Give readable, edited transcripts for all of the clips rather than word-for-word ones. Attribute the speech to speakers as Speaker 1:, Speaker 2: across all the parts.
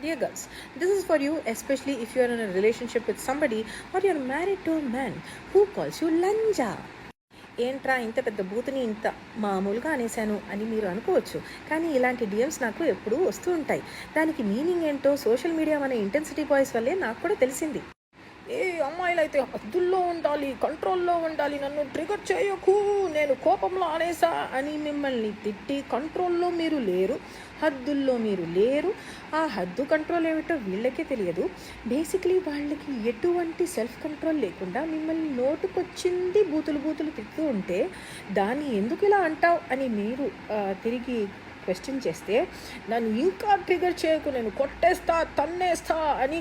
Speaker 1: Dear girls, this is for you, especially if you are in a relationship with somebody or you are married to a man who calls you Lanja. ఏంట్రా ఇంత పెద్ద బూతుని ఇంత మామూలుగా అనేశాను అని మీరు అనుకోవచ్చు. కానీ ఇలాంటి డిఎమ్స్ నాకు ఎప్పుడూ వస్తూ ఉంటాయి. దానికి మీనింగ్ ఏంటో సోషల్ మీడియా మన ఇంటెన్సిటీ బాయ్స్ వల్లే నాకు కూడా తెలిసింది. ఏ అమ్మాయిలైతే హద్దుల్లో ఉండాలి, కంట్రోల్లో ఉండాలి, నన్ను ట్రిగర్ చేయకు, నేను కోపంలో అనేసా అని మిమ్మల్ని తిట్టి కంట్రోల్లో మీరు లేరు, హద్దుల్లో మీరు లేరు. ఆ హద్దు కంట్రోల్ ఏమిటో వీళ్ళకే తెలియదు. బేసిక్లీ వాళ్ళకి ఎటువంటి సెల్ఫ్ కంట్రోల్ లేకుండా మిమ్మల్ని నోటుకొచ్చింది బూతులు తిడుతూ ఉంటే దాన్ని ఎందుకు ఇలా అంటావు అని మీరు తిరిగి క్వశ్చన్ చేస్తే నన్ను ఇంకా ట్రిగర్ చేయకు, నేను కొట్టేస్తా, తన్నేస్తా అని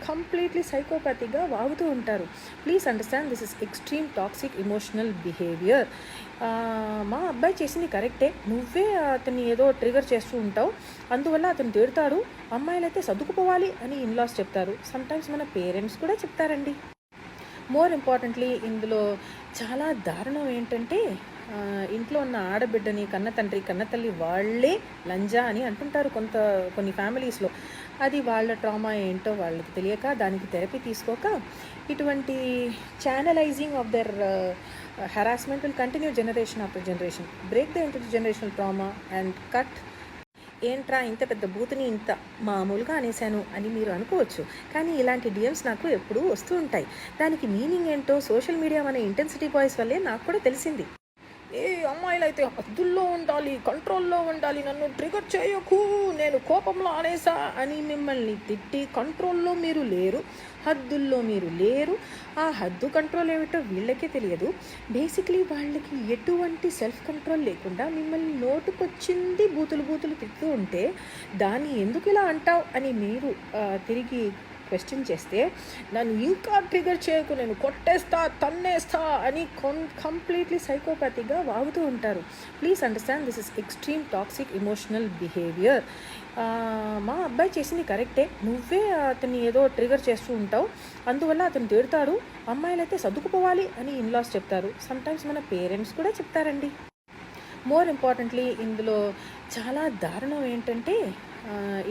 Speaker 1: కంప్లీట్లీ సైకోపాతిక్గా వాగుతూ ఉంటారు. Please understand, this is extreme toxic emotional behaviour. మా అబ్బాయి చేసింది కరెక్టే, నువ్వే అతన్ని ఏదో ట్రిగర్ చేస్తూ ఉంటావు, అందువల్ల అతను తిడతాడు, అమ్మాయిలైతే సర్దుకుపోవాలి అని ఇన్లాస్ చెప్తారు. సమ్టైమ్స్ మన పేరెంట్స్ కూడా చెప్తారండి. మోర్ ఇంపార్టెంట్లీ ఇందులో చాలా దారుణం ఏంటంటే ఇంట్లో ఉన్న ఆడబిడ్డని కన్న తండ్రి కన్న తల్లి వాళ్ళే లంజా అని అంటుంటారు కొన్ని ఫ్యామిలీస్లో. అది వాళ్ళ ట్రామా ఏంటో వాళ్ళకి తెలియక దానికి థెరపీ తీసుకోక ఇటువంటి channelizing of their harassment will continue generation after generation. Break the intergenerational trauma and cut. ఏంట్రా ఇంత పెద్ద బూతుని ఇంత మామూలుగా అనేశాను అని మీరు అనుకోవచ్చు. కానీ ఇలాంటి డిఎమ్స్ నాకు ఎప్పుడూ వస్తూ ఉంటాయి. దానికి మీనింగ్ ఏంటో సోషల్ మీడియా మన ఇంటెన్సిటీ బాయ్స్ వల్లే నాకు కూడా తెలిసింది. ఏ అమ్మాయిలైతే హద్దుల్లో ఉండాలి, కంట్రోల్లో ఉండాలి, నన్ను ట్రిగర్ చేయకు, నేను కోపంలో అనేసా అని మిమ్మల్ని తిట్టి కంట్రోల్లో మీరు లేరు, హద్దుల్లో మీరు లేరు. ఆ హద్దు కంట్రోల్ ఏమిటో వీళ్ళకే తెలియదు. బేసిక్లీ వాళ్ళకి ఎటువంటి సెల్ఫ్ కంట్రోల్ లేకుండా మిమ్మల్ని నోటుకొచ్చింది బూతులు తిడుతూ ఉంటే దాన్ని ఎందుకు ఇలా అంటావు అని మీరు తిరిగి క్వశ్చన్ చేస్తే నన్ను ఇంకా ట్రిగర్ చేయకు, నేను కొట్టేస్తా, తన్నేస్తా అని కంప్లీట్లీ సైకోపాతిక్గా వాగుతూ ఉంటారు. Please understand, this is extreme toxic emotional behaviour. మా అబ్బాయి చేసింది కరెక్టే, నువ్వే అతన్ని ఏదో ట్రిగర్ చేస్తూ ఉంటావు, అందువల్ల అతను తిడతాడు, అమ్మాయిలైతే సర్దుకుపోవాలి అని ఇన్లాస్ చెప్తారు. సమ్టైమ్స్ మన పేరెంట్స్ కూడా చెప్తారండి. మోర్ ఇంపార్టెంట్లీ ఇందులో చాలా దారుణం ఏంటంటే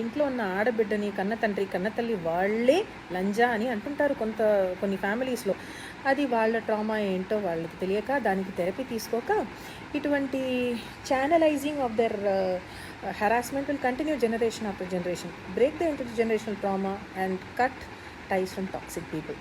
Speaker 1: ఇంట్లో ఉన్న ఆడబిడ్డని కన్న తండ్రి కన్న తల్లి వాళ్ళే లంజా అని అంటుంటారు కొన్ని ఫ్యామిలీస్లో. అది వాళ్ళ ట్రామా ఏంటో వాళ్ళకి తెలియక దానికి థెరపీ తీసుకోక ఇటువంటి channelizing of their harassment will continue generation after generation. Break the intergenerational trauma and cut ties from toxic people.